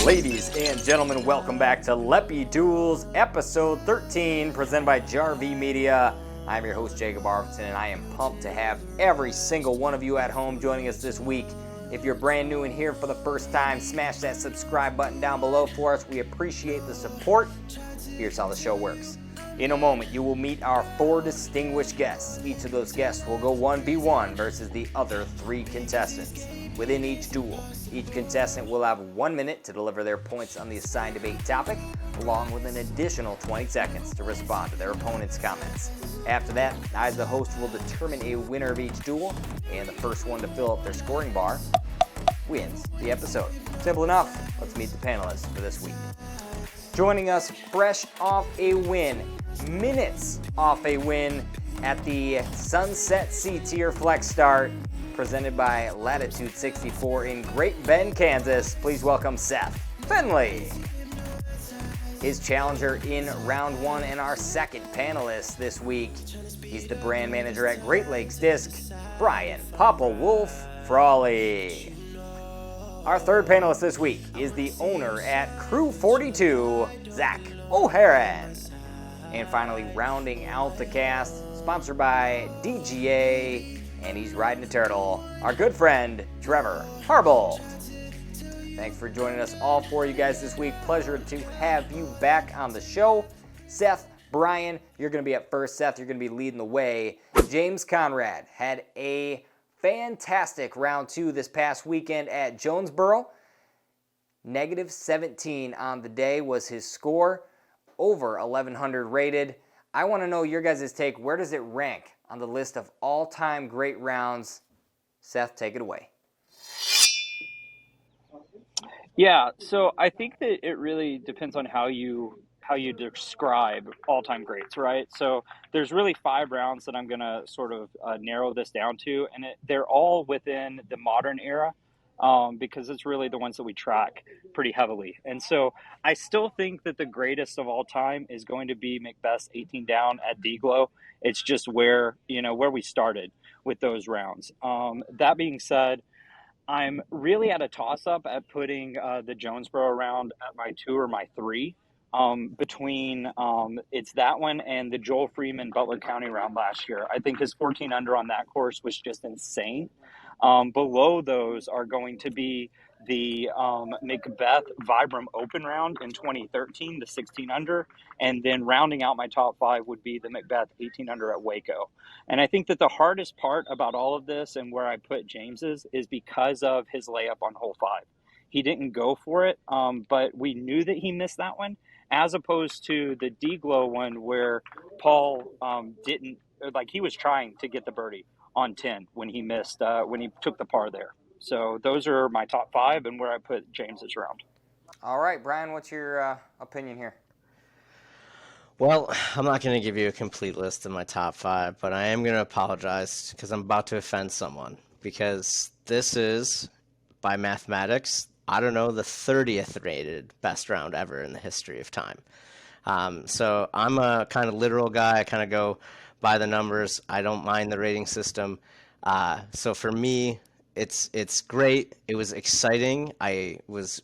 Ladies and gentlemen, welcome back to Leppy Duels, episode 13, presented by JarV Media. I'm your host, Jacob Arvidson, and I am pumped to have every single one of you at home joining us this week. If you're brand new and here for the first time, smash that subscribe button down below for us. We appreciate the support. Here's how the show works. In a moment, you will meet our 4 distinguished guests. Each of those guests will go 1v1 versus the other 3 contestants. Within each duel, each contestant will have 1 minute to deliver their points on the assigned debate topic, along with an additional 20 seconds to respond to their opponent's comments. After that, I, as the host, will determine a winner of each duel, and the first one to fill up their scoring bar wins the episode. Simple enough. Let's meet the panelists for this week. Joining us fresh off a win, minutes off a win at the Sunset C-Tier Flex Start, presented by Latitude 64 in Great Bend, Kansas. Please welcome Seth Fendley. His challenger in round 1 and our second panelist this week. He's the brand manager at Great Lakes Disc, Brian Papa Wolf Frawley. Our third panelist this week is the owner at Crew 42, Zac O'Heran. And finally, rounding out the cast, sponsored by DGA, and he's riding a turtle, our good friend, Trevor Harbolt. Thanks for joining us, all 4 of you guys this week. Pleasure to have you back on the show. Seth, Brian, you're going to be up first. Seth, you're going to be leading the way. James Conrad had a fantastic round 2 this past weekend at JomezPro. -17 on the day was his score, over 1,100 rated. I want to know your guys' take. Where does it rank on the list of all-time great rounds? Seth, take it away. Yeah, so I think that it really depends on how you describe all-time greats, right? So there's really 5 rounds that I'm going to sort of narrow this down to, and they're all within the modern era, because it's really the ones that we track pretty heavily. And so I still think that the greatest of all time is going to be Macbeth's 18 down at D-Glow. It's just where we started with those rounds. That being said, I'm really at a toss-up at putting the JomezPro round at my 2 or my 3. Between it's that one and the Joel Freeman Butler County round last year. I think his 14 under on that course was just insane. Below those are going to be the Macbeth Vibram Open round in 2013, the 16 under, and then rounding out my top 5 would be the Macbeth 18 under at Waco. And I think that the hardest part about all of this and where I put James's is because of his layup on hole 5. He didn't go for it, but we knew that he missed that one, as opposed to the D-Glow one where Paul didn't, like, he was trying to get the birdie on 10 when he missed, when he took the par there. So those are my top 5 and where I put James's round. All right, Brian, what's your opinion here? Well, I'm not going to give you a complete list of my top 5, but I am going to apologize because I'm about to offend someone, because this is, by mathematics, I don't know, the 30th rated best round ever in the history of time. So I'm a kind of literal guy. I kind of go by the numbers. I don't mind the rating system. So for me, it's great. It was exciting. I was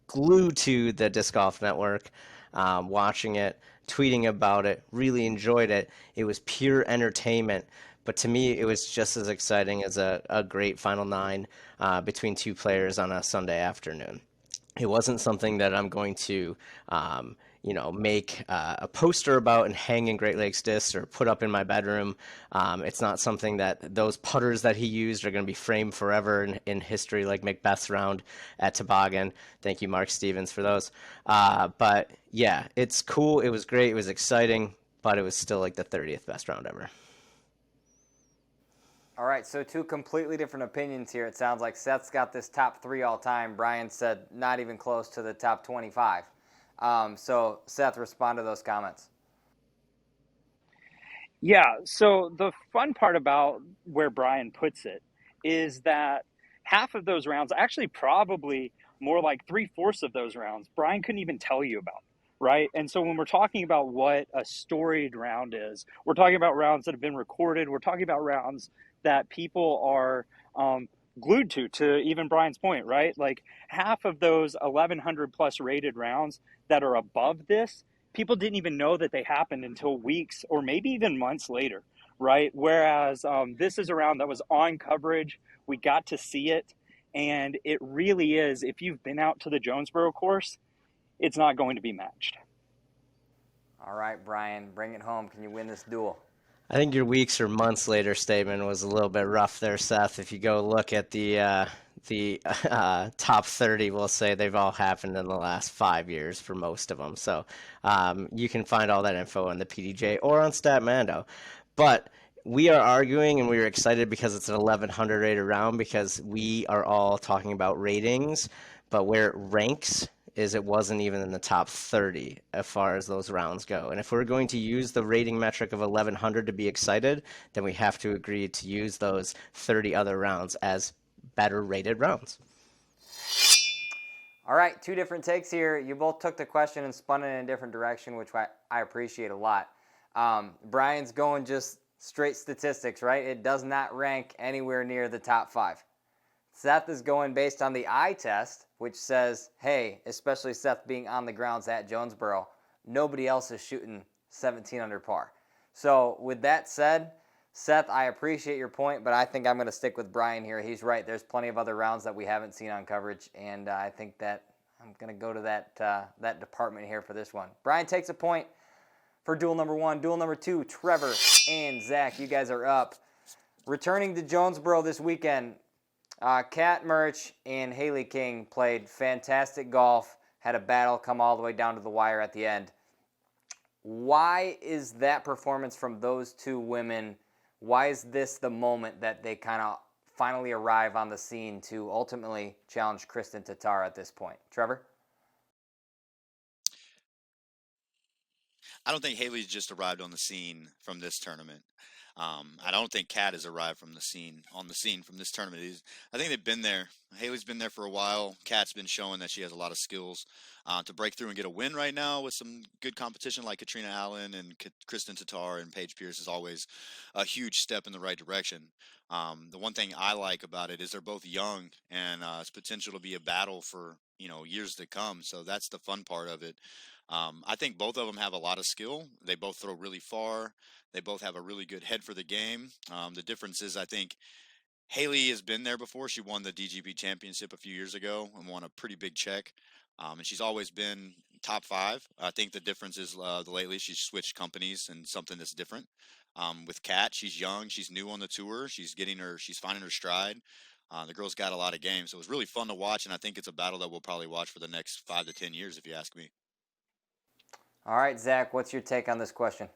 glued to the Disc Golf Network, watching it, tweeting about it, really enjoyed it. It was pure entertainment. But to me, it was just as exciting as a great Final 9 between 2 players on a Sunday afternoon. It wasn't something that I'm going to, make a poster about and hang in Great Lakes Discs or put up in my bedroom. It's not something that those putters that he used are going to be framed forever in history, like Macbeth's round at Toboggan. Thank you, Mark Stevens, for those. But yeah, it's cool. It was great. It was exciting, but it was still like the 30th best round ever. All right, so 2 completely different opinions here. It sounds like Seth's got this top 3 all time. Brian said not even close to the top 25. So Seth, respond to those comments. Yeah, so the fun part about where Brian puts it is that half of those rounds, actually probably more like 3/4 of those rounds, Brian couldn't even tell you about, right? And so when we're talking about what a storied round is, we're talking about rounds that have been recorded. We're talking about rounds that people are glued to even Brian's point, right? Like half of those 1100 plus rated rounds that are above this, people didn't even know that they happened until weeks or maybe even months later, right? Whereas this is a round that was on coverage. We got to see it. And it really is, if you've been out to the JomezPro course, it's not going to be matched. All right, Brian, bring it home. Can you win this duel? I think your weeks or months later statement was a little bit rough there, Seth. If you go look at the top 30, we'll say they've all happened in the last 5 years for most of them. So you can find all that info on the PDJ or on StatMando. But we are arguing and we are excited because it's an 1100 rated round because we are all talking about ratings, but where it ranks is it wasn't even in the top 30 as far as those rounds go. And if we're going to use the rating metric of 1100 to be excited, then we have to agree to use those 30 other rounds as better rated rounds. All right, two different takes here. You both took the question and spun it in a different direction, which I appreciate a lot. Brian's going just straight statistics, right? It does not rank anywhere near the top 5. Seth is going based on the eye test, which says, hey, especially Seth being on the grounds at JomezPro, nobody else is shooting 17 under par. So with that said, Seth, I appreciate your point, but I think I'm going to stick with Brian here. He's right. There's plenty of other rounds that we haven't seen on coverage, and I think that I'm going to go to that department here for this one. Brian takes a point for duel number 1. Duel number 2, Trevor and Zach, you guys are up. Returning to JomezPro this weekend, Kat Murch and Haley King played fantastic golf, had a battle come all the way down to the wire at the end. Why is that performance from those two women, why is this the moment that they kind of finally arrive on the scene to ultimately challenge Kristin Tattar at this point? Trevor? I don't think Haley's just arrived on the scene from this tournament. I don't think Kat has arrived from the scene from this tournament. I think they've been there. Haley's been there for a while. Kat's been showing that she has a lot of skills to break through and get a win right now with some good competition like Katrina Allen and Kristin Tattar and Paige Pierce is always a huge step in the right direction. The one thing I like about it is they're both young and it's potential to be a battle for years to come. So that's the fun part of it. I think both of them have a lot of skill. They both throw really far. They both have a really good head for the game. The difference is I think Haley has been there before. She won the DGP championship a few years ago and won a pretty big check. And she's always been top 5. I think the difference is lately she's switched companies and something that's different. With Kat, she's young. She's new on the tour. She's finding her stride. The girl's got a lot of games. So it was really fun to watch. And I think it's a battle that we'll probably watch for the next 5 to 10 years, if you ask me. All right, Zach, what's your take on this question?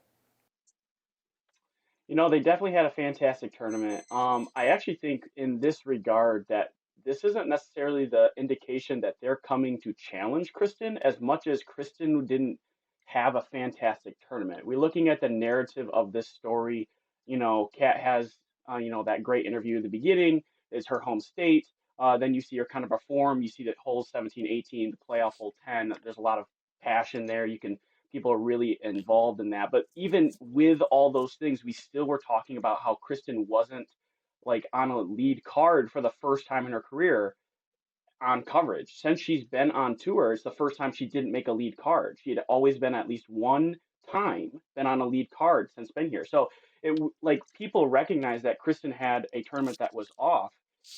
They definitely had a fantastic tournament. I actually think in this regard that this isn't necessarily the indication that they're coming to challenge Kristin as much as Kristin didn't have a fantastic tournament. We're looking at the narrative of this story. Kat has, that great interview at the beginning. It's her home state. Then you see her kind of perform. You see that holes 17, 18, the playoff hole 10. There's a lot of passion there. People are really involved in that. But even with all those things, we still were talking about how Kristin wasn't like on a lead card for the first time in her career on coverage. Since she's been on tour, it's the first time she didn't make a lead card. She had always been at least one time been on a lead card since been here. So people recognize that Kristin had a tournament that was off.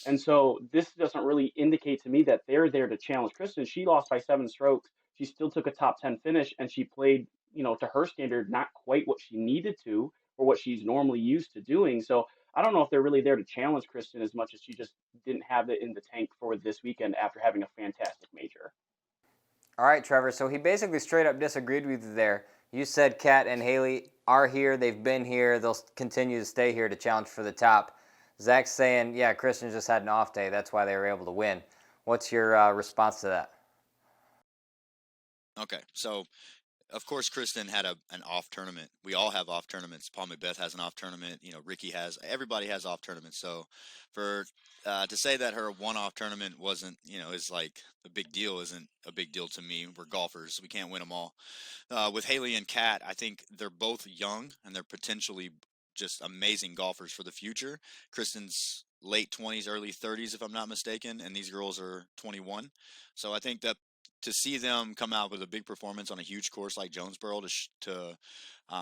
And so this doesn't really indicate to me that they're there to challenge Kristin. She lost by 7 strokes. She still took a top 10 finish and she played, to her standard, not quite what she needed to or what she's normally used to doing. So I don't know if they're really there to challenge Kristin as much as she just didn't have it in the tank for this weekend after having a fantastic major. All right, Trevor. So he basically straight up disagreed with you there. You said Kat and Haley are here. They've been here. They'll continue to stay here to challenge for the top. Zach's saying, yeah, Kristin just had an off day. That's why they were able to win. What's your response to that? Okay, so of course Kristin had an off tournament. We all have off tournaments. Paul McBeth has an off tournament. Ricky has. Everybody has off tournaments. So for to say that her one-off tournament wasn't, is like a big deal isn't a big deal to me. We're golfers. We can't win them all. With Haley and Kat, I think they're both young and they're potentially just amazing golfers for the future. Kristin's late 20s, early 30s, if I'm not mistaken, and these girls are 21. So I think that to see them come out with a big performance on a huge course like JomezPro to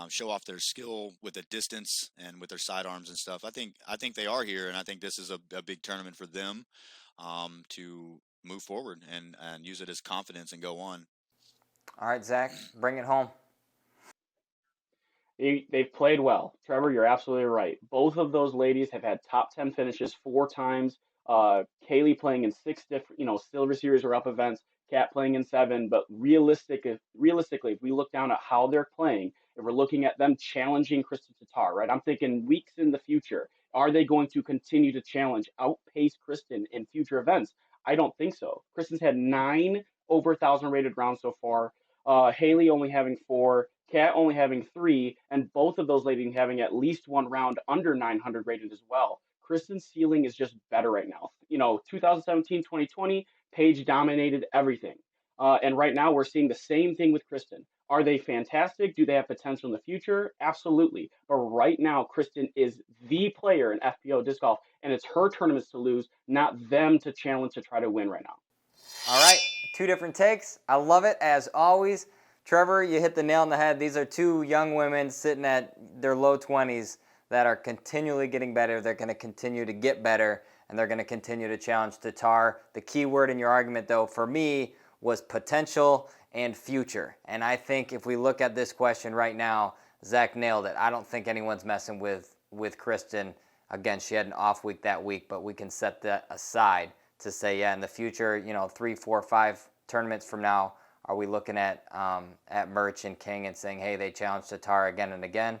show off their skill with the distance and with their sidearms and stuff, I think they are here, and I think this is a big tournament for them to move forward and use it as confidence and go on. All right, Zac, bring it home. They've played well. Trevor, you're absolutely right. Both of those ladies have had top 10 finishes 4 times. Kaylee playing in 6 different, Silver Series or up events. Kat playing in 7. But realistically, if we look down at how they're playing, if we're looking at them challenging Kristen Tatar, right? I'm thinking weeks in the future. Are they going to continue to challenge, outpace Kristen in future events? I don't think so. Kristen's had 9 over 1,000 rated rounds so far. Haley only having 4, Kat only having 3, and both of those ladies having at least one round under 900 rated as well. Kristen's ceiling is just better right now. 2017, 2020, Paige dominated everything. And right now we're seeing the same thing with Kristen. Are they fantastic? Do they have potential in the future? Absolutely. But right now, Kristen is the player in FPO disc golf, and it's her tournaments to lose, not them to challenge to try to win right now. All right, 2 different takes. I love it, as always. Trevor, you hit the nail on the head. These are 2 young women sitting at their low 20s that are continually getting better. They're going to continue to get better, and they're going to continue to challenge Tatar. The key word in your argument, though, for me, was potential and future. And I think if we look at this question right now, Zac nailed it. I don't think anyone's messing with Kristen. Again, she had an off week that week, but we can set that aside to say, yeah, in the future, 3, 4, 5 tournaments from now, are we looking at Merch and King and saying, hey, they challenged Tatar again and again?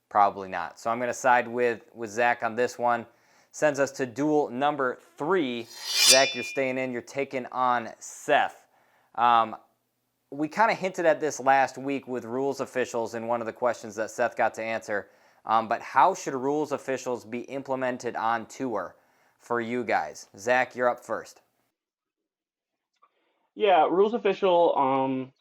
Probably not. So I'm going to side with Zac on this one. Sends us to duel number 3. Zac, you're staying in. You're taking on Seth. We kind of hinted at this last week with rules officials in one of the questions that Seth got to answer. But how should rules officials be implemented on tour for you guys? Zac, you're up first. Yeah, rules official,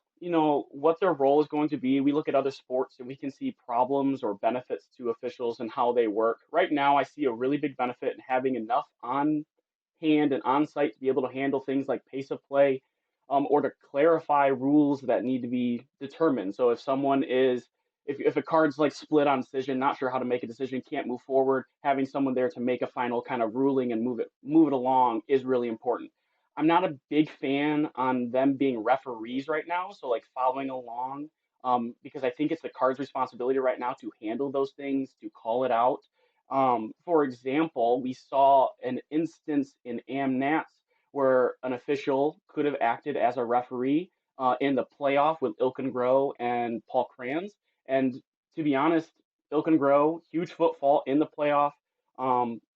what their role is going to be. We look at other sports and we can see problems or benefits to officials and how they work. Right now, I see a really big benefit in having enough on hand and on site to be able to handle things like pace of play, or to clarify rules that need to be determined. So if a card's like split on decision, not sure how to make a decision, can't move forward, having someone there to make a final kind of ruling and move it along is really important. I'm not a big fan on them being referees right now, so like following along, because I think it's the card's responsibility right now to handle those things, to call it out. For example, we saw an instance in AmNats where an official could have acted as a referee in the playoff with Ilkengrow and Paul Kranz. And to be honest, Ilkengrow, huge footfall in the playoff.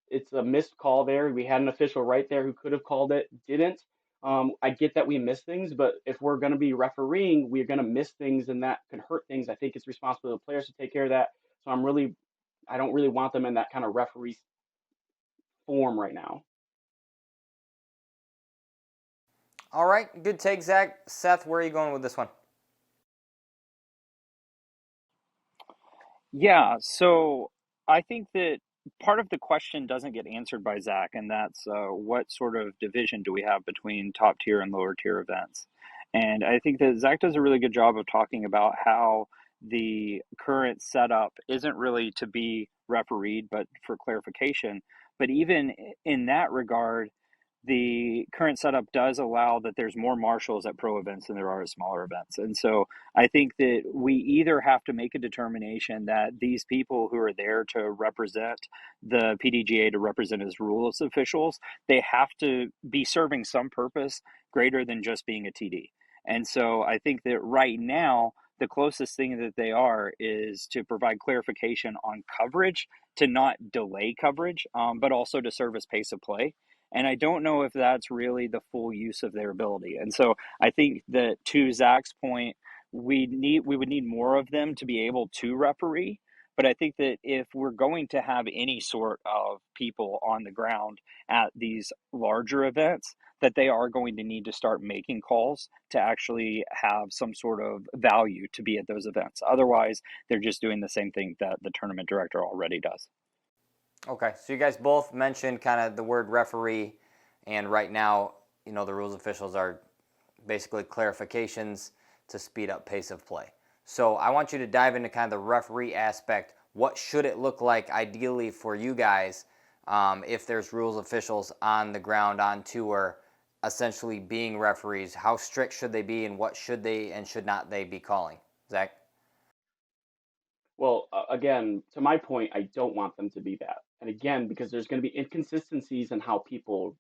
It's a missed call there. We had an official right there who could have called it, didn't. I get that we miss things, but if we're going to be refereeing, we're going to miss things, and that can hurt things. I think it's responsible of the players to take care of that. So I don't really want them in that kind of referee form right now. All right, good take, Zac. Seth, where are you going with this one? Yeah, so I think that part of the question doesn't get answered by Zac, and that's what sort of division do we have between top tier and lower tier events? And I think that Zac does a really good job of talking about how the current setup isn't really to be refereed, but for clarification. But even in that regard, the current setup does allow that there's more marshals at pro events than there are at smaller events. And so I think that we either have to make a determination that these people who are there to represent the PDGA, to represent as rules officials, they have to be serving some purpose greater than just being a TD. And so I think that right now, the closest thing that they are is to provide clarification on coverage, to not delay coverage, but also to serve as pace of play. And I don't know if that's really the full use of their ability. And so I think that, to Zac's point, we would need more of them to be able to referee. But I think that if we're going to have any sort of people on the ground at these larger events, that they are going to need to start making calls to actually have some sort of value to be at those events. Otherwise, they're just doing the same thing that the tournament director already does. Okay, so you guys both mentioned kind of the word referee, and right now, the rules officials are basically clarifications to speed up pace of play. So I want you to dive into kind of the referee aspect. What should it look like ideally for you guys if there's rules officials on the ground, on tour, essentially being referees? How strict should they be, and what should they and should not they be calling? Zach? Well, again, to my point, I don't want them to be that. And again, because there's going to be inconsistencies in how people,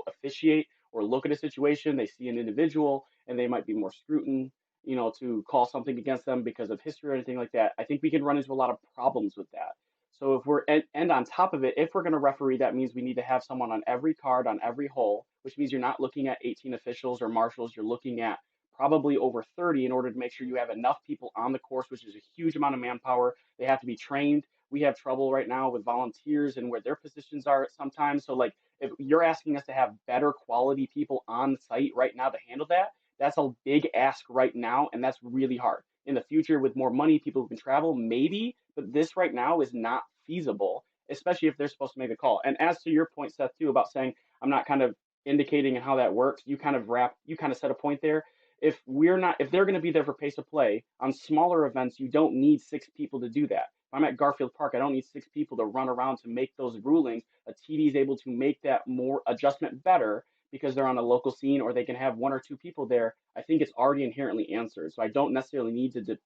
officiate or look at a situation. They see an individual and they might be more scrutinous, to call something against them because of history or anything like that. I think we can run into a lot of problems with that. So if we're and on top of it, if we're going to referee, that means we need to have someone on every card on every hole, which means you're not looking at 18 officials or marshals. You're looking at probably over 30 in order to make sure you have enough people on the course, which is a huge amount of manpower. They have to be trained. We have trouble right now with volunteers and where their positions are sometimes. So like if you're asking us to have better quality people on site right now to handle that, that's a big ask right now, and that's really hard. In the future, with more money, people who can travel, maybe, but this right now is not feasible, especially if they're supposed to make the call. And as to your point, Seth, too, about saying I'm not kind of indicating how that works, you kind of set a point there. If they're going to be there for pace of play on smaller events, you don't need 6 people to do that. If I'm at Garfield Park, I don't need 6 people to run around to make those rulings. A TD is able to make that more adjustment better because they're on a local scene, or they can have 1 or 2 people there. I think it's already inherently answered. So I don't necessarily need to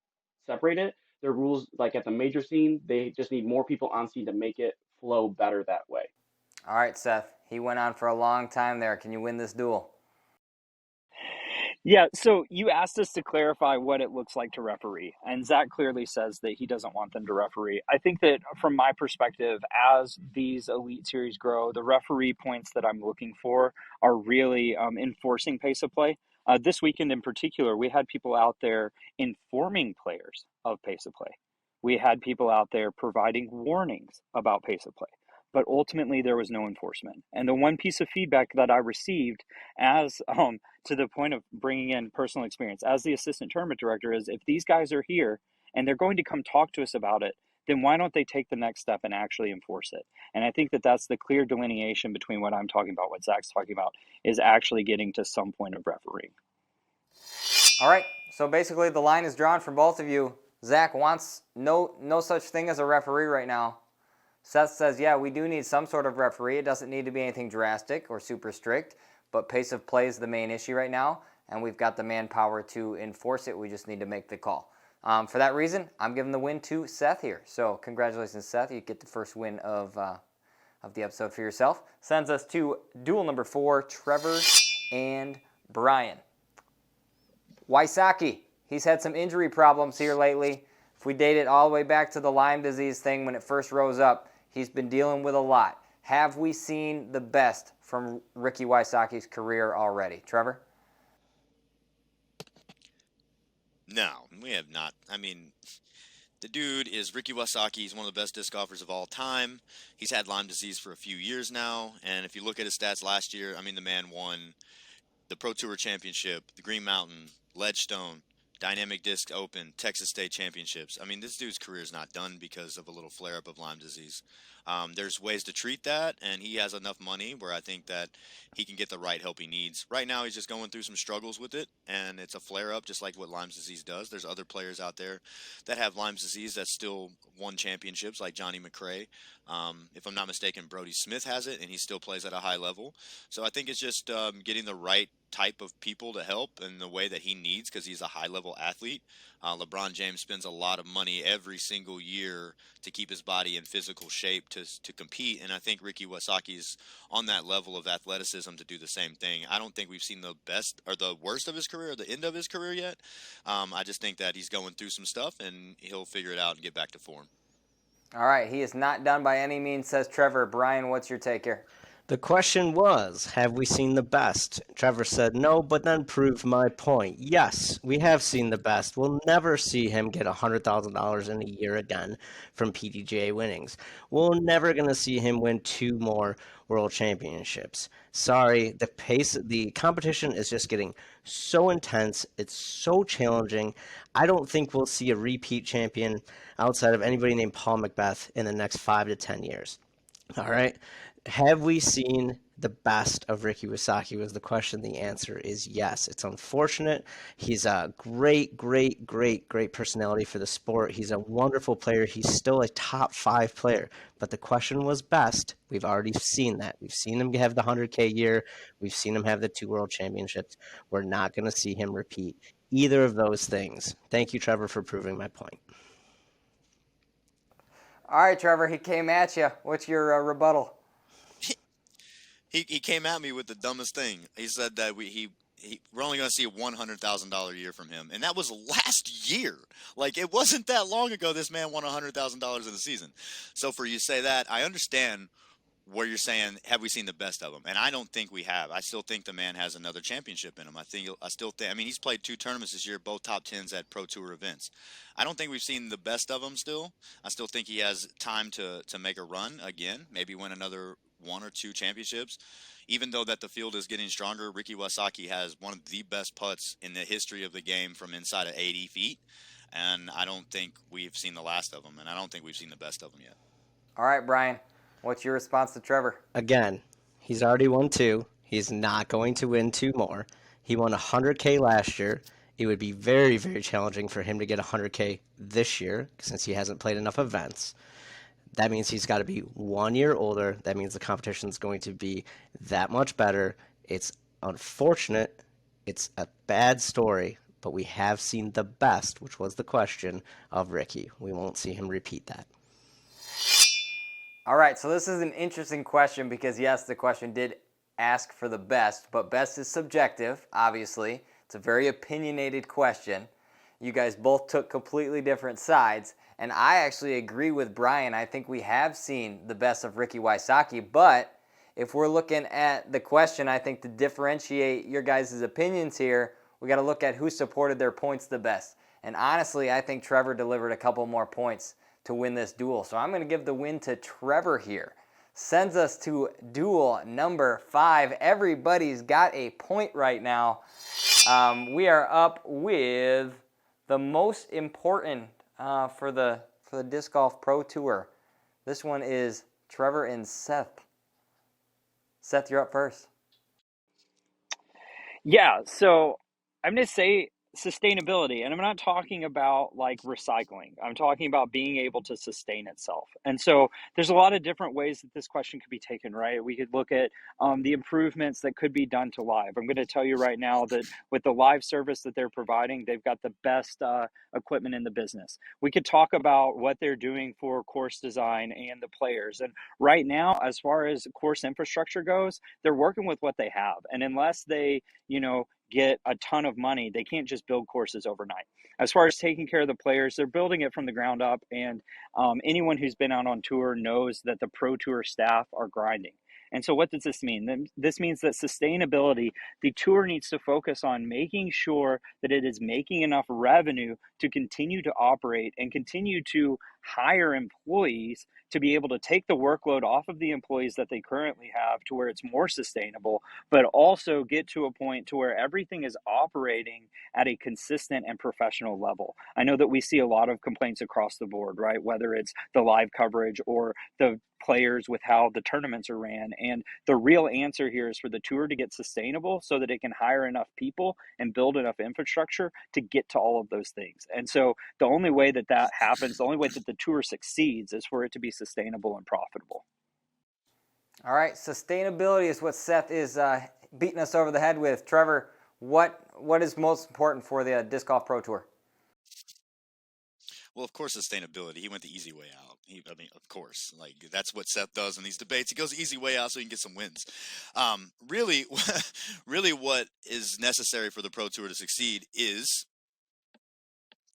separate it. The rules, like at the major scene, they just need more people on scene to make it flow better that way. All right, Seth. He went on for a long time there. Can you win this duel? Yeah, so you asked us to clarify what it looks like to referee, and Zach clearly says that he doesn't want them to referee. I think that from my perspective, as these Elite Series grow, the referee points that I'm looking for are really enforcing pace of play. This weekend in particular, we had people out there informing players of pace of play. We had people out there providing warnings about pace of play. But ultimately, there was no enforcement. And the one piece of feedback that I received as to the point of bringing in personal experience as the assistant tournament director is if these guys are here and they're going to come talk to us about it, then why don't they take the next step and actually enforce it? And I think that that's the clear delineation between what I'm talking about, what Zach's talking about, is actually getting to some point of refereeing. All right, so basically the line is drawn for both of you. Zach wants no such thing as a referee right now. Seth says, yeah, we do need some sort of referee. It doesn't need to be anything drastic or super strict, but pace of play is the main issue right now, and we've got the manpower to enforce it. We just need to make the call. For that reason, I'm giving the win to Seth here. So congratulations, Seth. You get the first win of the episode for yourself. Sends us to duel number 4, Trevor and Brian. Wysocki, he's had some injury problems here lately. If we date it all the way back to the Lyme disease thing when it first rose up, he's been dealing with a lot. Have we seen the best from Ricky Wysocki's career already? Trevor? No, we have not. I mean, the dude is Ricky Wysocki. He's one of the best disc golfers of all time. He's had Lyme disease for a few years now, and if you look at his stats last year, I mean, the man won the Pro Tour Championship, the Green Mountain, Ledgestone, Dynamic Disc Open, Texas State Championships. I mean, this dude's career is not done because of a little flare-up of Lyme disease. There's ways to treat that, and he has enough money where I think that he can get the right help he needs. Right now, he's just going through some struggles with it, and it's a flare-up just like what Lyme disease does. There's other players out there that have Lyme disease that still won championships, like Johnny McRae. If I'm not mistaken, Brody Smith has it, and he still plays at a high level. So I think it's just getting the right type of people to help in the way that he needs because he's a high-level athlete. LeBron James spends a lot of money every single year to keep his body in physical shape to compete, and I think Ricky Wysocki's on that level of athleticism to do the same thing. I don't think we've seen the best or the worst of his career or the end of his career yet. I just think that he's going through some stuff, and he'll figure it out and get back to form. All right, he is not done by any means, says Trevor. Brian, what's your take here? The question was, have we seen the best? Trevor said no, but then proved my point. Yes, we have seen the best. We'll never see him get $100,000 in a year again from PDGA winnings. We're never going to see him win 2 more world championships. Sorry, the competition is just getting so intense. It's so challenging. I don't think we'll see a repeat champion outside of anybody named Paul Macbeth in the next 5 to 10 years. All right. Have we seen the best of Ricky Wasaki was the question. The answer is yes. It's unfortunate. He's a great personality for the sport. He's a wonderful player. He's still a top 5 player. But the question was best. We've already seen that. We've seen him have the 100K year. We've seen him have the 2 world championships. We're not going to see him repeat either of those things. Thank you, Trevor, for proving my point. All right, Trevor, he came at you. What's your rebuttal? He came at me with the dumbest thing. He said that we're only going to see a $100,000 year from him, and that was last year. Like, it wasn't that long ago this man won $100,000 in the season. So for you to say that, I understand where you're saying, have we seen the best of him? And I don't think we have. I still think the man has another championship in him. I mean, he's played 2 tournaments this year, both top 10s at Pro Tour events. I don't think we've seen the best of him still. I still think he has time to make a run again, maybe win another 1 or 2 championships. Even though that the field is getting stronger, Ricky Wasaki has one of the best putts in the history of the game from inside of 80 feet. And I don't think we've seen the last of him, and I don't think we've seen the best of him yet. All right, Brian, what's your response to Trevor? Again, he's already won 2. He's not going to win 2 more. He won 100K last year. It would be very challenging for him to get 100K this year since he hasn't played enough events. That means he's got to be 1 year older. That means the competition is going to be that much better. It's unfortunate. It's a bad story, but we have seen the best, which was the question, of Ricky. We won't see him repeat that. All right, so this is an interesting question because, yes, the question did ask for the best, but best is subjective, obviously. It's a very opinionated question. You guys both took completely different sides, and I actually agree with Brian. I think we have seen the best of Ricky Wysocki, but if we're looking at the question, I think to differentiate your guys' opinions here, we got to look at who supported their points the best. And honestly, I think Trevor delivered a couple more points to win this duel. So I'm going to give the win to Trevor here. Sends us to duel number 5. Everybody's got a point right now. We are up with the most important for the Disc Golf Pro Tour. This one is Trevor and Seth. Seth, you're up first. Yeah, so I'm going to say sustainability, and I'm not talking about like recycling. I'm talking about being able to sustain itself. And so there's a lot of different ways that this question could be taken, right? We could look at the improvements that could be done to live. I'm going to tell you right now that with the live service that they're providing, they've got the best equipment in the business. We could talk about what they're doing for course design and the players. And right now, as far as course infrastructure goes, they're working with what they have. And unless they, get a ton of money, they can't just build courses overnight. As far as taking care of the players, they're building it from the ground up. And anyone who's been out on tour knows that the Pro Tour staff are grinding. And so what does this mean? This means that sustainability, the tour needs to focus on making sure that it is making enough revenue to continue to operate and continue to hire employees to be able to take the workload off of the employees that they currently have to where it's more sustainable, but also get to a point to where everything is operating at a consistent and professional level. I know that we see a lot of complaints across the board, right? Whether it's the live coverage or the players with how the tournaments are ran. And the real answer here is for the tour to get sustainable so that it can hire enough people and build enough infrastructure to get to all of those things. And so the only way that that happens, the only way that the tour succeeds is for it to be sustainable and profitable. All right, sustainability is what Seth is beating us over the head with. Trevor, what is most important for the Disc Golf Pro Tour? Well, of course, sustainability. He went the easy way out. Of course, like that's what Seth does in these debates. He goes the easy way out so he can get some wins. Really, really, what is necessary for the Pro Tour to succeed is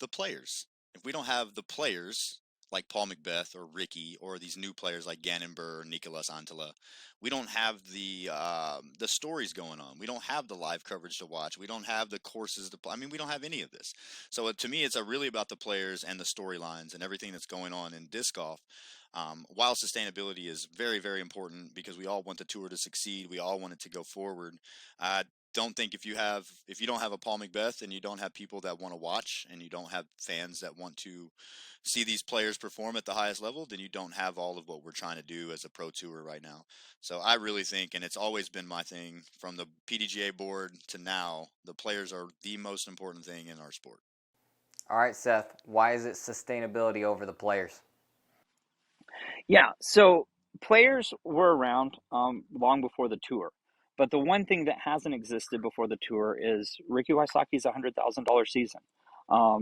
the players. If we don't have the players like Paul Macbeth or Ricky or these new players like Gannon Burr or Nicolas Antela, we don't have the stories going on. We don't have the live coverage to watch. We don't have the courses to play. We don't have any of this. So to me, it's really about the players and the storylines and everything that's going on in disc golf. While sustainability is very, very important because we all want the tour to succeed, we all want it to go forward. don't think if you don't have a Paul Macbeth and you don't have people that want to watch and you don't have fans that want to see these players perform at the highest level, then you don't have all of what we're trying to do as a pro tour right now. So I really think, and it's always been my thing from the PDGA board to now, the players are the most important thing in our sport. All right, Seth, why is it sustainability over the players? Yeah, so players were around long before the tour. But the one thing that hasn't existed before the tour is Ricky Wysocki's $100,000 season.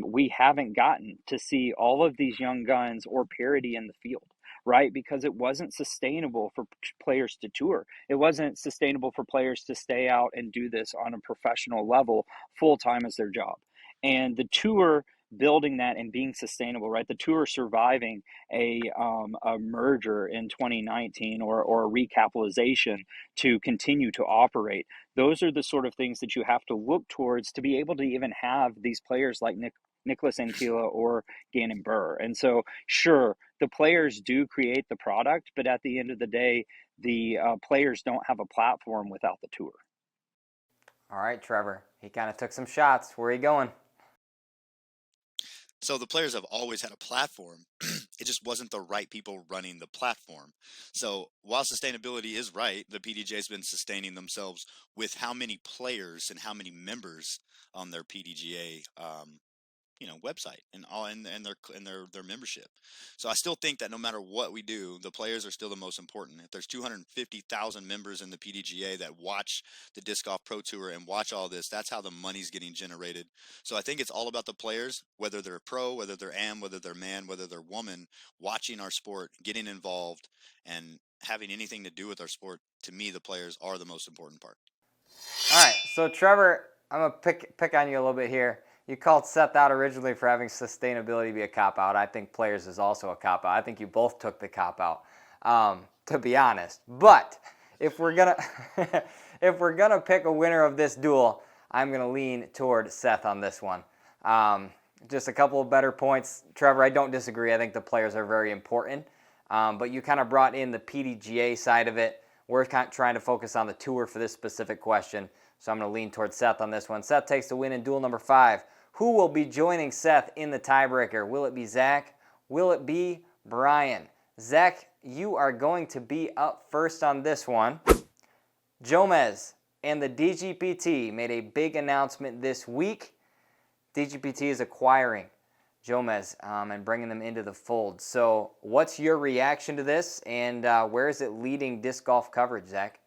We haven't gotten to see all of these young guns or parity in the field, right? Because it wasn't sustainable for players to tour. It wasn't sustainable for players to stay out and do this on a professional level full time as their job. And the tour building that and being sustainable, right? The tour surviving a merger in 2019 or a recapitalization to continue to operate. Those are the sort of things that you have to look towards to be able to even have these players like Nicholas Antila or Gannon Burr. And so, sure, the players do create the product, but at the end of the day, the players don't have a platform without the tour. All right, Trevor. He kind of took some shots. Where are you going? So the players have always had a platform. It just wasn't the right people running the platform. So while sustainability is right, the PDJ has been sustaining themselves with how many players and how many members on their PDGA website and their membership. So I still think that no matter what we do, the players are still the most important. If there's 250,000 members in the PDGA that watch the Disc Golf Pro Tour and watch all this, that's how the money's getting generated. So I think it's all about the players, whether they're pro, whether they're am, whether they're man, whether they're woman, watching our sport, getting involved, and having anything to do with our sport. To me, the players are the most important part. All right, so Trevor, I'm going to pick on you a little bit here. You called Seth out originally for having sustainability be a cop-out. I think players is also a cop-out. I think you both took the cop-out, to be honest. But if we're gonna pick a winner of this duel, I'm gonna lean toward Seth on this one. Just a couple of better points, Trevor. I don't disagree. I think the players are very important, but you kind of brought in the PDGA side of it. We're kind of trying to focus on the tour for this specific question, so I'm going to lean toward Seth on this one. Seth takes the win in duel number 5. Who will be joining Seth in the tiebreaker? Will it be Zach? Will it be Brian? Zach, you are going to be up first on this one. Jomez and the DGPT made a big announcement this week. DGPT is acquiring Jomez and bringing them into the fold. So what's your reaction to this, and where is it leading disc golf coverage, Zach?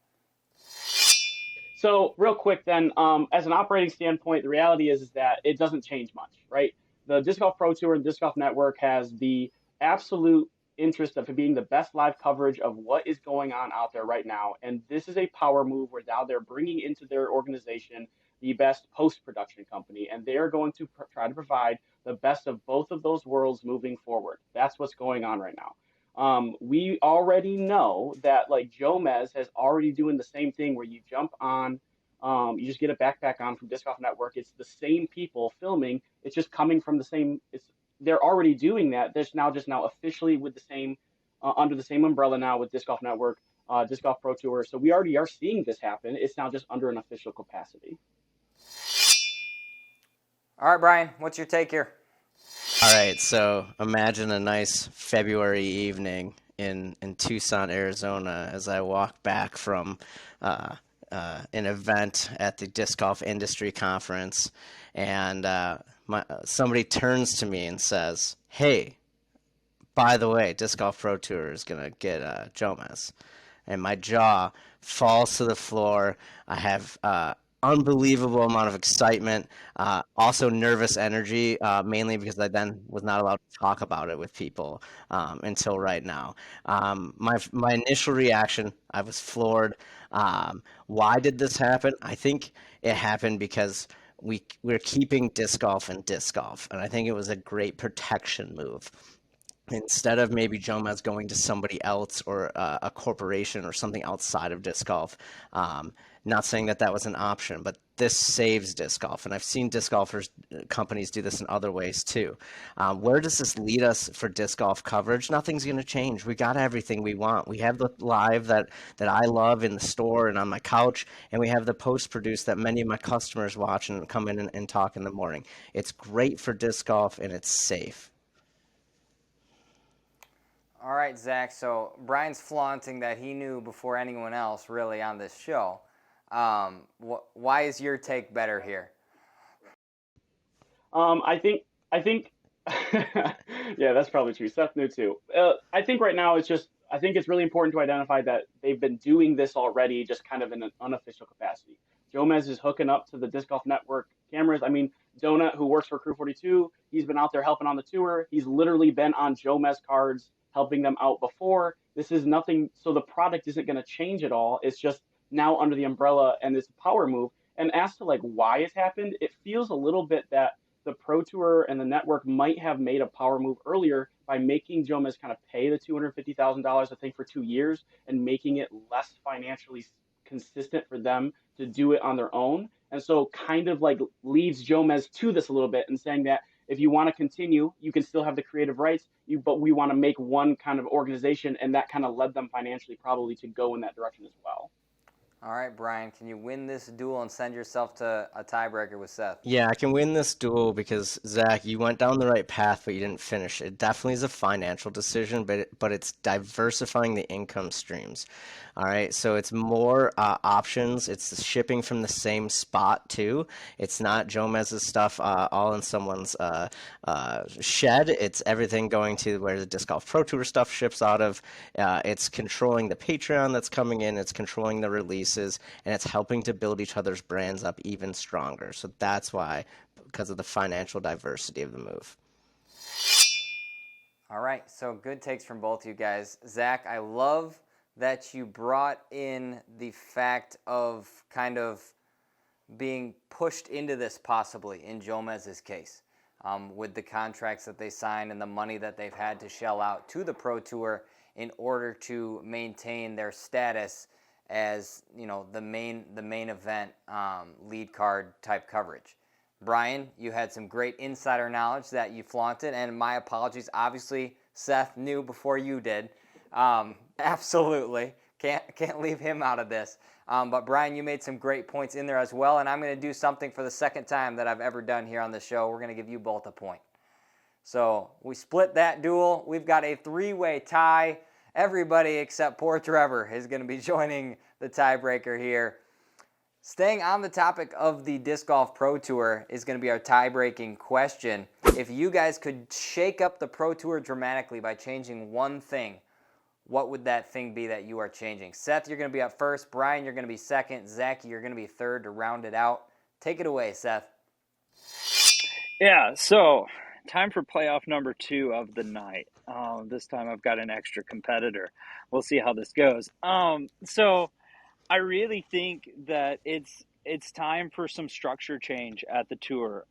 So real quick then, as an operating standpoint, the reality is that it doesn't change much, right? The Disc Golf Pro Tour and Disc Golf Network has the absolute interest of it being the best live coverage of what is going on out there right now. And this is a power move where now they're bringing into their organization the best post-production company, and they are going to try to provide the best of both of those worlds moving forward. That's what's going on right now. We already know that like Jomez has already doing the same thing where you jump on, you just get a backpack on from Disc Golf Network. It's the same people filming. It's just coming from the same. They're already doing that. There's now officially with the same under the same umbrella now with Disc Golf Network, Disc Golf Pro Tour. So we already are seeing this happen. It's now just under an official capacity. All right, Brian, what's your take here? All right, so imagine a nice February evening in Tucson, Arizona, as I walk back from an event at the Disc Golf Industry Conference, and somebody turns to me and says, "Hey, by the way, Disc Golf Pro Tour is going to get Jomez." And my jaw falls to the floor. I have unbelievable amount of excitement, also nervous energy, mainly because I then was not allowed to talk about it with people until right now. My initial reaction, I was floored. Why did this happen? I think it happened because we're keeping disc golf in disc golf, and I think it was a great protection move. instead of maybe Jomez going to somebody else or a corporation or something outside of disc golf. Not saying that that was an option, but this saves disc golf. And I've seen disc golfers, companies do this in other ways too. Where does this lead us for disc golf coverage? Nothing's going to change. We got everything we want. We have the live that I love in the store and on my couch, and we have the post-produced that many of my customers watch and come in and talk in the morning. It's great for disc golf, and it's safe. All right, Zach. So Brian's flaunting that he knew before anyone else really on this show. Why is your take better here? I think, yeah, that's probably true. Seth knew too. I think right now I think it's really important to identify that they've been doing this already, just kind of in an unofficial capacity. Jomez is hooking up to the Disc Golf Network cameras. I mean, Donut, who works for Crew 42, he's been out there helping on the tour. He's literally been on Jomez cards, helping them out before. This is nothing. So the product isn't going to change at all. It's just now under the umbrella and this power move. And as to like why it's happened, it feels a little bit that the Pro Tour and the network might have made a power move earlier by making Jomez kind of pay the $250,000, I think, for 2 years and making it less financially consistent for them to do it on their own. And so kind of like leads Jomez to this a little bit and saying that if you want to continue, you can still have the creative rights, but we want to make one kind of organization, and that kind of led them financially probably to go in that direction as well. All right, Brian, can you win this duel and send yourself to a tiebreaker with Seth? Yeah, I can win this duel because, Zach, you went down the right path, but you didn't finish. It definitely is a financial decision, but it's diversifying the income streams. All right, so it's more options. It's shipping from the same spot, too. It's not Jomez's stuff all in someone's shed. It's everything going to where the Disc Golf Pro Tour stuff ships out of. It's controlling the Patreon that's coming in. It's controlling the releases, and it's helping to build each other's brands up even stronger. So that's why, because of the financial diversity of the move. All right, so good takes from both you guys. Zach, I love that you brought in the fact of kind of being pushed into this possibly in Jomez's case with the contracts that they signed and the money that they've had to shell out to the Pro Tour in order to maintain their status as, you know, the main event lead card type coverage. Brian, you had some great insider knowledge that you flaunted, and my apologies. Obviously, Seth knew before you did. Absolutely. Can't leave him out of this. But Brian, you made some great points in there as well, and I'm going to do something for the second time that I've ever done here on the show. We're going to give you both a point. So we split that duel. We've got a three-way tie. Everybody except poor Trevor is going to be joining the tiebreaker here. Staying on the topic of the Disc Golf Pro Tour is going to be our tie-breaking question. If you guys could shake up the Pro Tour dramatically by changing one thing, what would that thing be that you are changing? Seth, you're going to be up first. Brian, you're going to be second. Zach, you're going to be third to round it out. Take it away, Seth. Yeah, so time for playoff number 2 of the night. This time I've got an extra competitor. We'll see how this goes. So I really think that it's time for some structure change at the tour.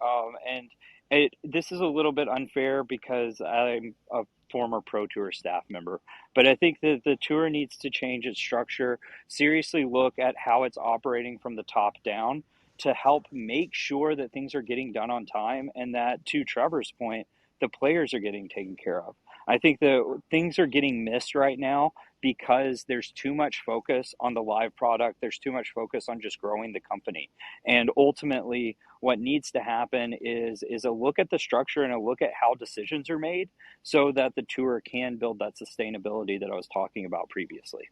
This is a little bit unfair because I'm a former Pro Tour staff member, but I think that the tour needs to change its structure, seriously look at how it's operating from the top down to help make sure that things are getting done on time and that, to Trevor's point, the players are getting taken care of. I think that things are getting missed right now because there's too much focus on the live product. There's too much focus on just growing the company. And ultimately, what needs to happen is a look at the structure and a look at how decisions are made so that the tour can build that sustainability that I was talking about previously.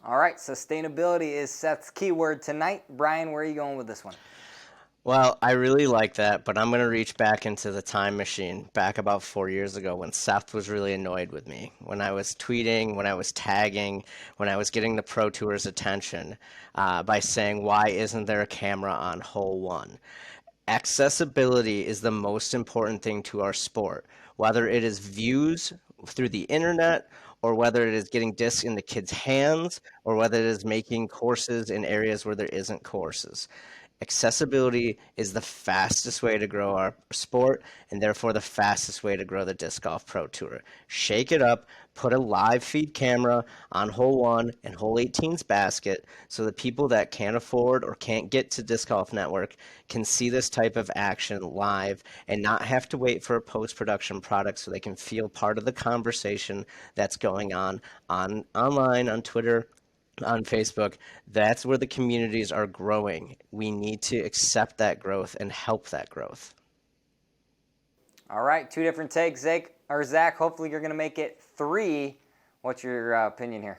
All right, sustainability is Seth's keyword tonight. Brian, where are you going with this one? Well, I really like that, but I'm going to reach back into the time machine back about 4 years ago when Seth was really annoyed with me. When I was tweeting, when I was tagging, when I was getting the Pro Tour's attention by saying, why isn't there a camera on hole 1? Accessibility is the most important thing to our sport, whether it is views through the internet or whether it is getting discs in the kids' hands or whether it is making courses in areas where there isn't courses. Accessibility is the fastest way to grow our sport, and therefore the fastest way to grow the Disc Golf Pro Tour. Shake it up, put a live feed camera on hole 1 and hole 18's basket so that people that can't afford or can't get to Disc Golf Network can see this type of action live and not have to wait for a post-production product, so they can feel part of the conversation that's going on online, on Twitter, on Facebook. That's where the communities are growing. We need to accept that growth and help that growth. All right, 2 different takes, Zach. Hopefully you're going to make it 3. What's your opinion here?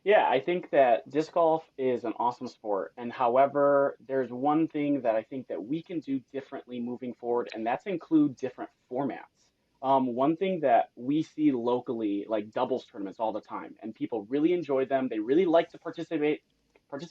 Yeah, I think that disc golf is an awesome sport. And however, there's one thing that I think that we can do differently moving forward, and that's include different formats. One thing that we see locally, like doubles tournaments all the time, and people really enjoy them. They really like to participate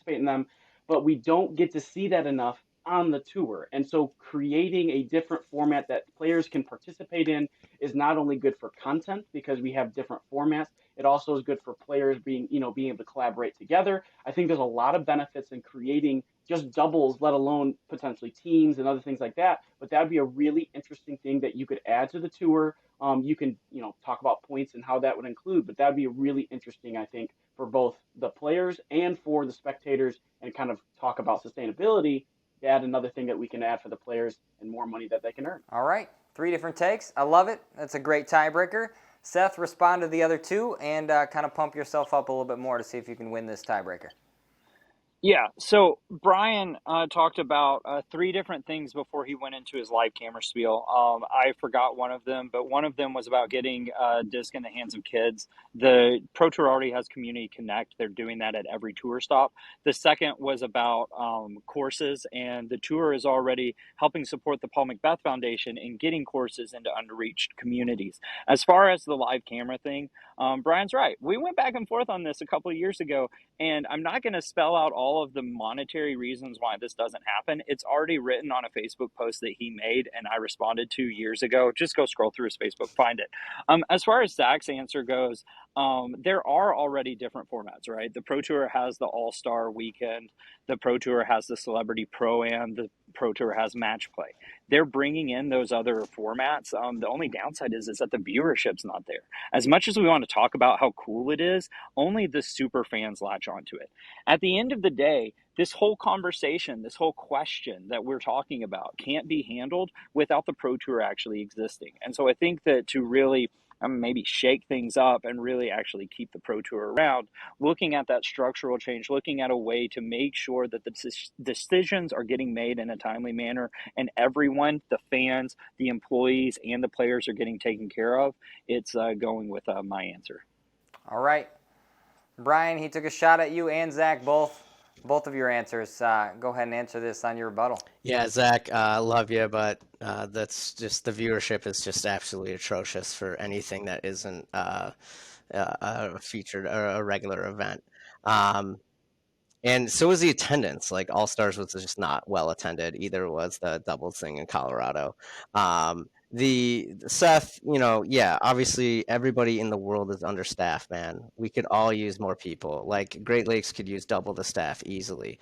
in them, but we don't get to see that enough on the tour. And so creating a different format that players can participate in is not only good for content because we have different formats, it also is good for players being able to collaborate together. I think there's a lot of benefits in creating just doubles, let alone potentially teams and other things like that. But that would be a really interesting thing that you could add to the tour. You can, talk about points and how that would include, but that would be really interesting, I think, for both the players and for the spectators, and kind of talk about sustainability. Add another thing that we can add for the players and more money that they can earn. All right, 3 different takes. I love it. That's a great tiebreaker. Seth, respond to the other 2 and kind of pump yourself up a little bit more to see if you can win this tiebreaker. Yeah, so Brian talked about 3 different things before he went into his live camera spiel. I forgot one of them, but one of them was about getting disc in the hands of kids. The Pro Tour already has Community Connect. They're doing that at every tour stop. The second was about courses, and the tour is already helping support the Paul Macbeth Foundation in getting courses into underreached communities. As far as the live camera thing, Brian's right. We went back and forth on this a couple of years ago, and I'm not going to spell out all of the monetary reasons why this doesn't happen. It's already written on a Facebook post that he made and I responded to years ago. Just go scroll through his Facebook, find it. As far as Zach's answer goes, there are already different formats, right? The Pro Tour has the All-Star Weekend. The Pro Tour has the Celebrity Pro-Am. The Pro Tour has Match Play. They're bringing in those other formats. The only downside is that the viewership's not there. As much as we want to talk about how cool it is, only the super fans latch onto it. At the end of the day, this whole conversation, this whole question that we're talking about can't be handled without the Pro Tour actually existing. And so I think that to really maybe shake things up and really actually keep the Pro Tour around, looking at that structural change, looking at a way to make sure that the decisions are getting made in a timely manner and everyone, the fans, the employees, and the players are getting taken care of, it's going with my answer. All right. Brian, he took a shot at you and Zach, both of your answers. Go ahead and answer this on your rebuttal. Yeah, Zach, I love you, but that's just, the viewership is just absolutely atrocious for anything that isn't a featured or a regular event. And so was the attendance. Like, All Stars was just not well attended. Either was the doubles thing in Colorado. The Seth, yeah, obviously everybody in the world is understaffed, man. We could all use more people. Like, Great Lakes could use double the staff easily.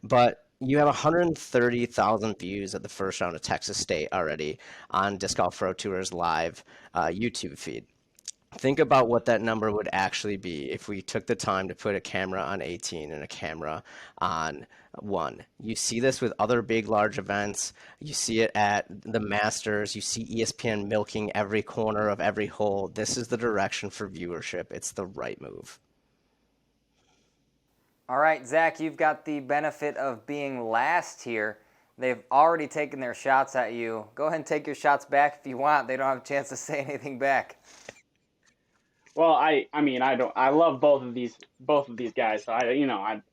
But you have 130,000 views at the first round of Texas State already on Disc Golf Pro Tour's live YouTube feed. Think about what that number would actually be if we took the time to put a camera on 18 and a camera on 1. You see this with other big, large events. You see it at the Masters. You see ESPN milking every corner of every hole. This is the direction for viewership. It's the right move. All right, Zach, you've got the benefit of being last here. They've already taken their shots at you. Go ahead and take your shots back if you want. They don't have a chance to say anything back. Well, I love both of these guys. So I'm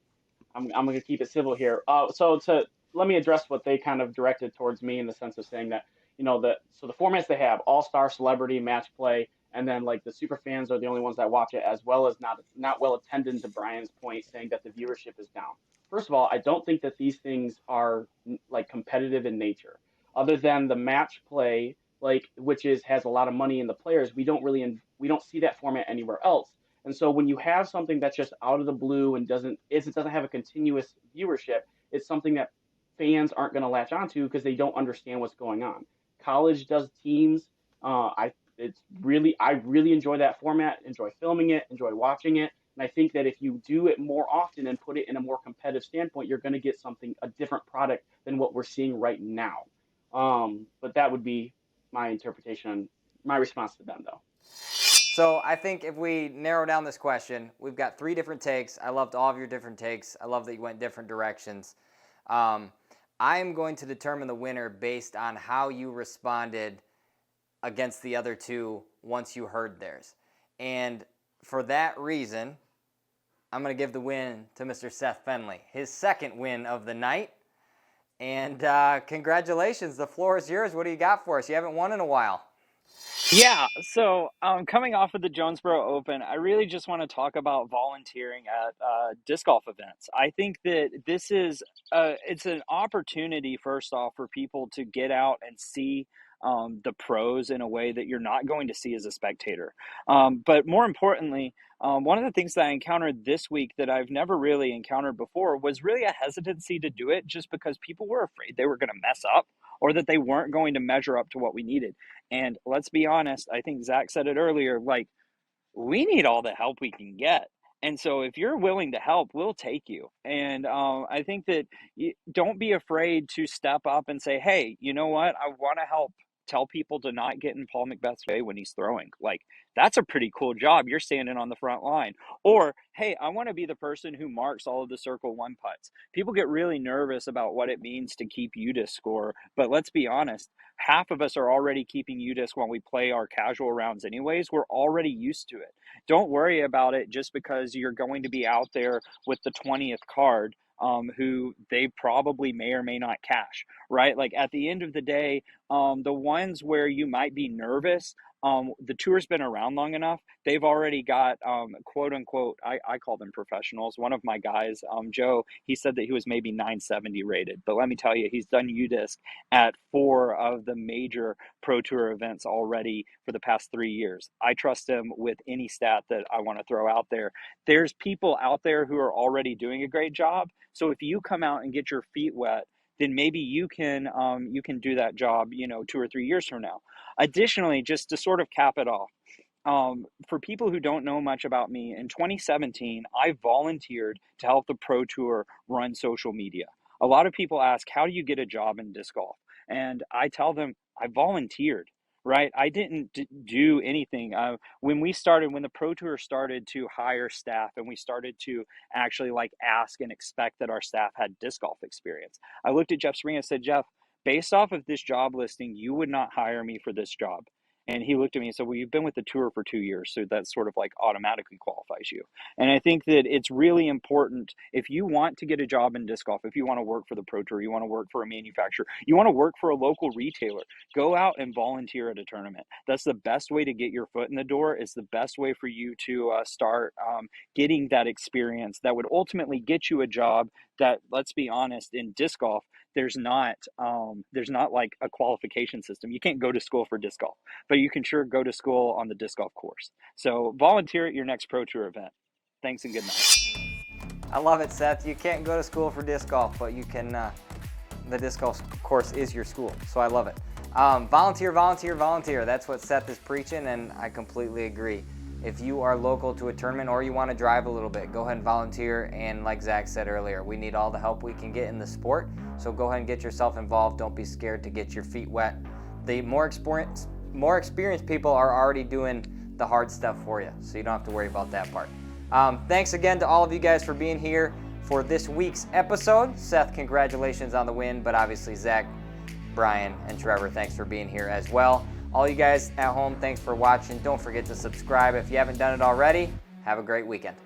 going to keep it civil here. Let me address what they kind of directed towards me, in the sense of saying that, so the formats they have: All-Star, Celebrity, Match Play, and then like the super fans are the only ones that watch it, as well as not well attended, to Brian's point, saying that the viewership is down. First of all, I don't think that these things are like competitive in nature, other than the Match Play, which has a lot of money in the players. We don't see that format anywhere else. And so when you have something that's just out of the blue and it doesn't have a continuous viewership, it's something that fans aren't going to latch onto because they don't understand what's going on. College does teams. I really enjoy that format, enjoy filming it, enjoy watching it. And I think that if you do it more often and put it in a more competitive standpoint, you're going to get a different product than what we're seeing right now. But that would be my interpretation, my response to them, though. So I think if we narrow down this question, we've got 3 different takes. I loved all of your different takes. I love that you went different directions. I'm going to determine the winner based on how you responded against the other 2 once you heard theirs. And for that reason, I'm going to give the win to Mr. Seth Fendley, his second win of the night. And congratulations, the floor is yours. What do you got for us? You haven't won in a while. Yeah, so coming off of the JomezPro Open, I really just want to talk about volunteering at disc golf events. I think that this is it's an opportunity, first off, for people to get out and see the pros in a way that you're not going to see as a spectator. But more importantly, one of the things that I encountered this week that I've never really encountered before was really a hesitancy to do it just because people were afraid they were going to mess up or that they weren't going to measure up to what we needed. And let's be honest, I think Zac said it earlier, like, we need all the help we can get. And so if you're willing to help, we'll take you. And I think that don't be afraid to step up and say, hey, you know what? I want to help. Tell people to not get in Paul Macbeth's way when he's throwing. Like, that's a pretty cool job. You're standing on the front line. Or, hey, I want to be the person who marks all of the circle 1 putts. People get really nervous about what it means to keep UDisc score. But let's be honest, half of us are already keeping UDisc when we play our casual rounds anyways. We're already used to it. Don't worry about it just because you're going to be out there with the 20th card. Who they probably may or may not cash, right? Like at the end of the day, the ones where you might be nervous, the tour's been around long enough. They've already got, quote unquote, I call them professionals. One of my guys, Joe, he said that he was maybe 970 rated, but let me tell you, he's done UDisc at 4 of the major Pro Tour events already for the past 3 years. I trust him with any stat that I want to throw out there. There's people out there who are already doing a great job. So if you come out and get your feet wet, then maybe you can do that job, 2 or 3 years from now. Additionally, just to sort of cap it off, for people who don't know much about me, in 2017, I volunteered to help the Pro Tour run social media. A lot of people ask, how do you get a job in disc golf? And I tell them, I volunteered. Right? I didn't do anything. When the Pro Tour started to hire staff and we started to actually ask and expect that our staff had disc golf experience, I looked at Jeff Spring and said, Jeff, based off of this job listing, you would not hire me for this job. And he looked at me and said, well, you've been with the tour for 2 years, so that sort of automatically qualifies you. And I think that it's really important, if you want to get a job in disc golf, if you want to work for the Pro Tour, you want to work for a manufacturer, you want to work for a local retailer, go out and volunteer at a tournament. That's the best way to get your foot in the door. It's the best way for you to start getting that experience that would ultimately get you a job that, let's be honest, in disc golf, there's not like a qualification system. You can't go to school for disc golf, but you can sure go to school on the disc golf course. So volunteer at your next Pro Tour event. Thanks and good night. I love it, Seth. You can't go to school for disc golf, but you can, the disc golf course is your school, so I love it. Volunteer, volunteer, volunteer. That's what Seth is preaching, and I completely agree. If you are local to a tournament or you want to drive a little bit, go ahead and volunteer. And like Zac said earlier, we need all the help we can get in the sport. So go ahead and get yourself involved. Don't be scared to get your feet wet. The more experienced people are already doing the hard stuff for you, so you don't have to worry about that part. Thanks again to all of you guys for being here for this week's episode. Seth, congratulations on the win, but obviously Zac, Brian, and Trevor, thanks for being here as well. All you guys at home, thanks for watching. Don't forget to subscribe if you haven't done it already. Have a great weekend.